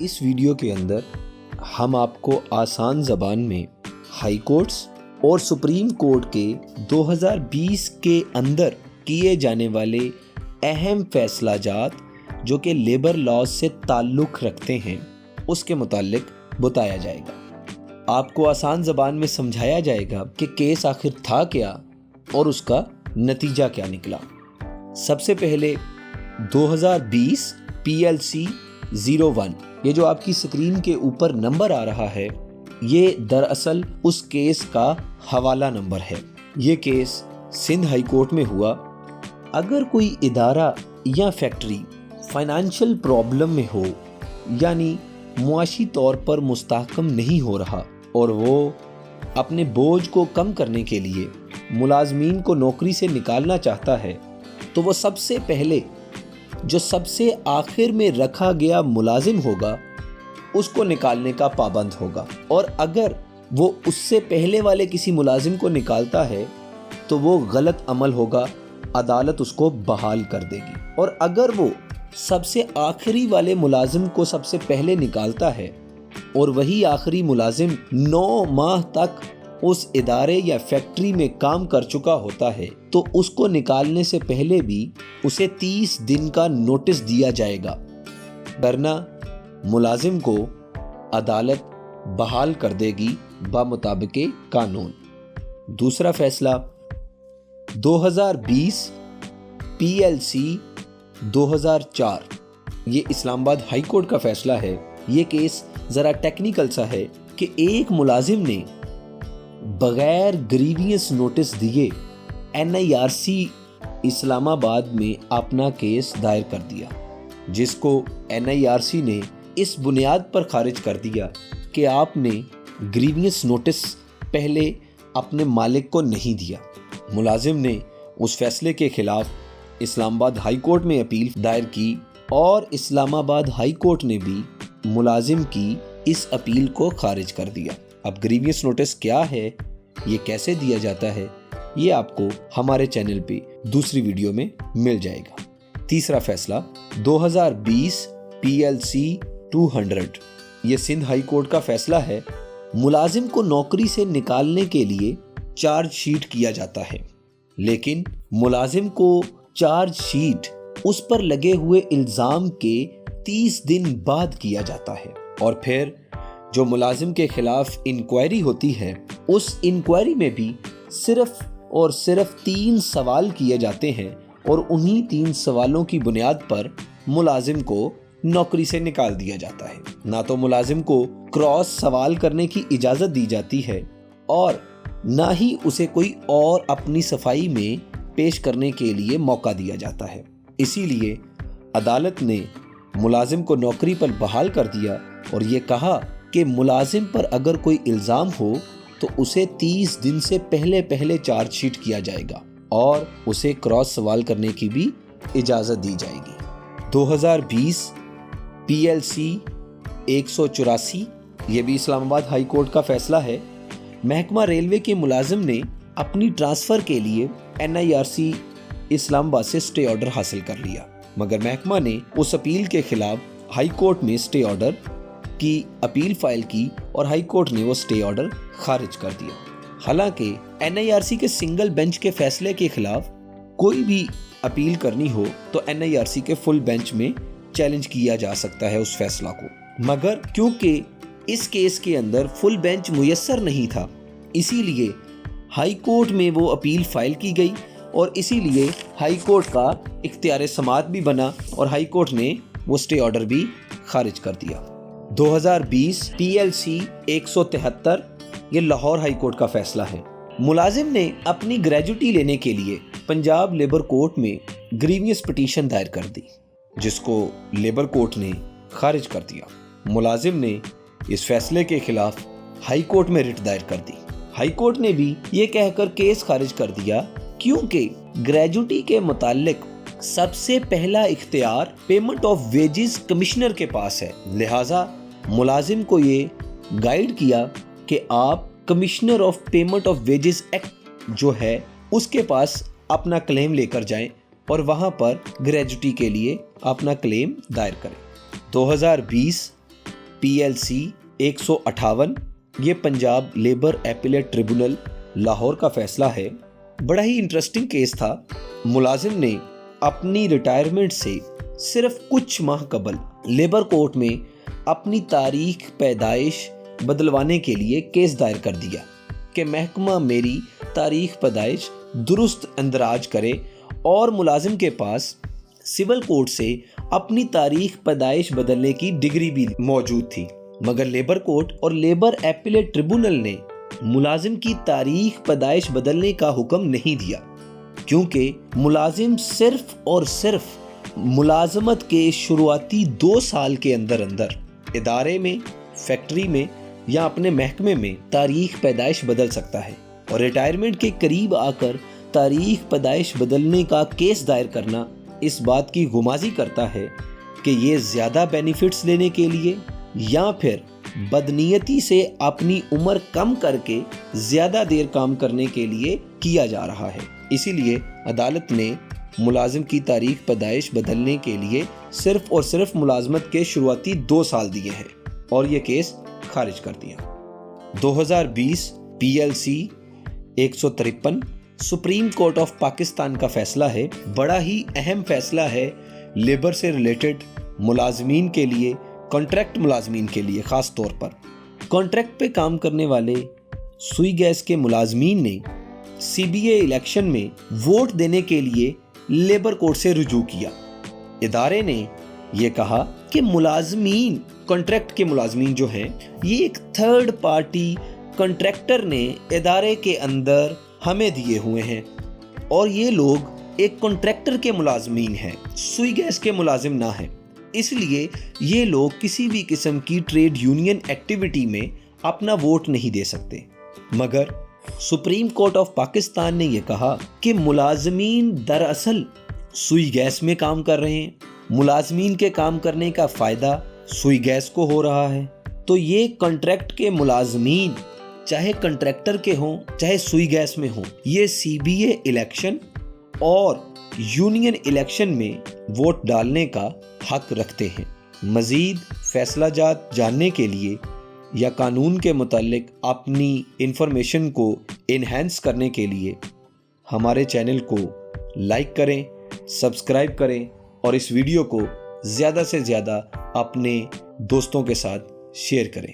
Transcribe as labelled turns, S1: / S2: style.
S1: اس video کے اندر ہم آپ کو آسان زبان میں ہائی کورٹس اور سپریم کورٹ کے 2020 کے اندر کیے جانے والے اہم فیصلہ جات جو کہ لیبر لاز سے تعلق رکھتے ہیں اس کے متعلق بتایا جائے گا۔ آپ کو آسان زبان میں سمجھایا جائے گا کہ کیس آخر تھا کیا اور اس کا نتیجہ کیا نکلا۔ سب سے پہلے 2020 PLC 01، یہ جو آپ کی سکرین کے اوپر نمبر آ رہا ہے یہ دراصل اس کیس کا حوالہ نمبر ہے۔ یہ کیس سندھ ہائی کورٹ میں ہوا۔ اگر کوئی ادارہ یا فیکٹری فائنانشل پرابلم میں ہو، یعنی معاشی طور پر مستحکم نہیں ہو رہا اور وہ اپنے بوجھ کو کم کرنے کے لیے ملازمین کو نوکری سے نکالنا چاہتا ہے، تو وہ سب سے پہلے جو سب سے آخر میں رکھا گیا ملازم ہوگا اس کو نکالنے کا پابند ہوگا، اور اگر وہ اس سے پہلے والے کسی ملازم کو نکالتا ہے تو وہ غلط عمل ہوگا، عدالت اس کو بحال کر دے گی۔ اور اگر وہ سب سے آخری والے ملازم کو سب سے پہلے نکالتا ہے اور وہی آخری ملازم 9 ماہ تک اس ادارے یا فیکٹری میں کام کر چکا ہوتا ہے تو اس کو نکالنے سے پہلے بھی اسے 30 دن کا نوٹس دیا جائے گا، ورنہ ملازم کو عدالت بحال کر دے گی بمطابق قانون۔ دوسرا فیصلہ 2020 PLC 2004، یہ اسلام آباد ہائی کورٹ کا فیصلہ ہے۔ یہ کیس ذرا ٹیکنیکل سا ہے کہ ایک ملازم نے بغیر گریویس نوٹس دیے NIRC اسلام آباد میں اپنا کیس دائر کر دیا، جس کو NIRC نے اس بنیاد پر خارج کر دیا کہ آپ نے گریویس نوٹس پہلے اپنے مالک کو نہیں دیا۔ ملازم نے اس فیصلے کے خلاف اسلام آباد ہائی کورٹ میں اپیل دائر کی اور اسلام آباد ہائی کورٹ نے بھی ملازم کی اس اپیل کو خارج کر دیا۔ اب گریویس نوٹس کیا ہے، یہ کیسے دیا جاتا ہے، یہ آپ کو ہمارے چینل پہ دوسری ویڈیو میں مل جائے گا۔ تیسرا فیصلہ 2020 PLC 200، یہ سندھ ہائی کورٹ کا فیصلہ ہے۔ ملازم کو نوکری سے نکالنے کے لیے چارج شیٹ کیا جاتا ہے، لیکن ملازم کو چارج شیٹ اس پر لگے ہوئے الزام کے 30 دن بعد کیا جاتا ہے، اور پھر جو ملازم کے خلاف انکوائری ہوتی ہے اس انکوائری میں بھی صرف اور صرف 3 سوال کیے جاتے ہیں، اور انہی 3 سوالوں کی بنیاد پر ملازم کو نوکری سے نکال دیا جاتا ہے۔ نہ تو ملازم کو کراس سوال کرنے کی اجازت دی جاتی ہے اور نہ ہی اسے کوئی اور اپنی صفائی میں پیش کرنے کے لیے موقع دیا جاتا ہے۔ اسی لیے عدالت نے ملازم کو نوکری پر بحال کر دیا اور یہ کہا کہ ملازم پر اگر کوئی الزام ہو تو اسے 30 دن سے پہلے چارج شیٹ کیا جائے گا اور اسے کراس سوال کرنے کی بھی اجازت دی جائے گی۔ 2020 PLC 184، یہ بھی اسلام آباد ہائی کورٹ کا فیصلہ ہے۔ محکمہ ریلوے کے ملازم نے اپنی ٹرانسفر کے لیے NIRC اسلام آباد سے سٹے آرڈر حاصل کر لیا، مگر محکمہ نے اس اپیل کے خلاف ہائی کورٹ میں سٹے آرڈر کی اپیل فائل کی اور ہائی کورٹ نے وہ سٹے آرڈر خارج کر دیا۔ حالانکہ NIRC کے سنگل بینچ کے فیصلے کے خلاف کوئی بھی اپیل کرنی ہو تو NIRC کے فل بینچ میں چیلنج کیا جا سکتا ہے اس فیصلہ کو، مگر کیونکہ اس کیس کے اندر فل بینچ میسر نہیں تھا اسی لیے ہائی کورٹ میں وہ اپیل فائل کی گئی، اور اسی لیے ہائی کورٹ کا اختیار سماعت بھی بنا اور ہائی کورٹ نے وہ سٹے آرڈر بھی خارج کر دیا۔ 2020 PLC 173، یہ لاہور ہائی کورٹ کا فیصلہ ہے۔ ملازم نے اپنی گریجوٹی لینے کے لیے پنجاب لیبر کورٹ میں گریویس پٹیشن دائر کر دی، جس کو لیبر کورٹ نے خارج کر دیا۔ ملازم نے اس فیصلے کے خلاف ہائی کورٹ میں رٹ دائر کر دی۔ ہائی کورٹ نے بھی یہ کہہ کر کیس خارج کر دیا کیونکہ گریجوٹی کے متعلق سب سے پہلا اختیار پیمنٹ آف ویجز کمشنر کے پاس ہے، لہٰذا ملازم کو یہ گائیڈ کیا کہ آپ commissioner of payment of wages act جو ہے اس کے پاس اپنا کلیم لے کر جائیں اور وہاں پر گریجوٹی کے لیے اپنا کلیم دائر کریں۔ 2020 PLC 158 یہ پنجاب لیبر ایپیلیٹ ٹریبونل لاہور کا فیصلہ ہے۔ بڑا ہی انٹرسٹنگ کیس تھا۔ ملازم نے اپنی ریٹائرمنٹ سے صرف کچھ ماہ قبل لیبر کورٹ میں اپنی تاریخ پیدائش بدلوانے کے لیے کیس دائر کر دیا کہ محکمہ میری تاریخ پیدائش درست اندراج کرے، اور ملازم کے پاس سول کورٹ سے اپنی تاریخ پیدائش بدلنے کی ڈگری بھی موجود تھی، مگر لیبر کورٹ اور لیبر ایپیلیٹ ٹریبونل نے ملازم کی تاریخ پیدائش بدلنے کا حکم نہیں دیا، کیونکہ ملازم صرف اور صرف ملازمت کے شروعاتی 2 سال کے اندر ادارے میں، فیکٹری میں یا اپنے محکمے میں تاریخ پیدائش بدل سکتا ہے، اور ریٹائرمنٹ کے قریب آ کر تاریخ پیدائش بدلنے کا کیس دائر کرنا اس بات کی غمازی کرتا ہے کہ یہ زیادہ بینیفٹس لینے کے لیے یا پھر بدنیتی سے اپنی عمر کم کر کے زیادہ دیر کام کرنے کے لیے کیا جا رہا ہے۔ اسی لیے عدالت نے ملازم کی تاریخ پیدائش بدلنے کے لیے صرف اور صرف ملازمت کے شروعاتی 2 سال دیے ہیں، اور یہ کیس خارج کر دیا۔ 2020 PLC 153 supreme court of Pakistan کا فیصلہ ہے۔ بڑا ہی اہم فیصلہ ہے لیبر سے ریلیٹڈ ملازمین کے لیے، کانٹریکٹ ملازمین کے لیے خاص طور پر۔ کانٹریکٹ پہ کام کرنے والے سوئی گیس کے ملازمین نے CBA الیکشن میں ووٹ دینے کے لیے لیبر کورٹ سے رجوع کیا۔ ادارے نے یہ کہا کہ ملازمین، کانٹریکٹ کے ملازمین جو ہیں، یہ ایک تھرڈ پارٹی کانٹریکٹر نے ادارے کے اندر ہمیں دیے ہوئے ہیں، اور یہ لوگ ایک کانٹریکٹر کے ملازمین ہیں، سوئی گیس کے ملازم نہ ہیں۔ اس لیے یہ لوگ کسی بھی قسم کی ٹریڈ یونین ایکٹیویٹی میں اپنا ووٹ نہیں دے سکتے، مگر سپریم کورٹ آف پاکستان نے یہ کہا کہ ملازمین دراصل سوئی گیس میں کام کر رہے ہیں، ملازمین کے کام کرنے کا فائدہ سوئی گیس کو ہو رہا ہے، تو یہ کانٹریکٹ کے ملازمین چاہے کنٹریکٹر کے ہوں چاہے سوئی گیس میں ہوں، یہ CBA الیکشن اور یونین الیکشن میں ووٹ ڈالنے کا حق رکھتے ہیں۔ مزید فیصلہ جات جاننے کے لیے یا قانون کے متعلق اپنی انفارمیشن کو انہینس کرنے کے لیے ہمارے چینل کو لائک کریں، سبسکرائب کریں، اور اس ویڈیو کو زیادہ سے زیادہ اپنے دوستوں کے ساتھ شیئر کریں۔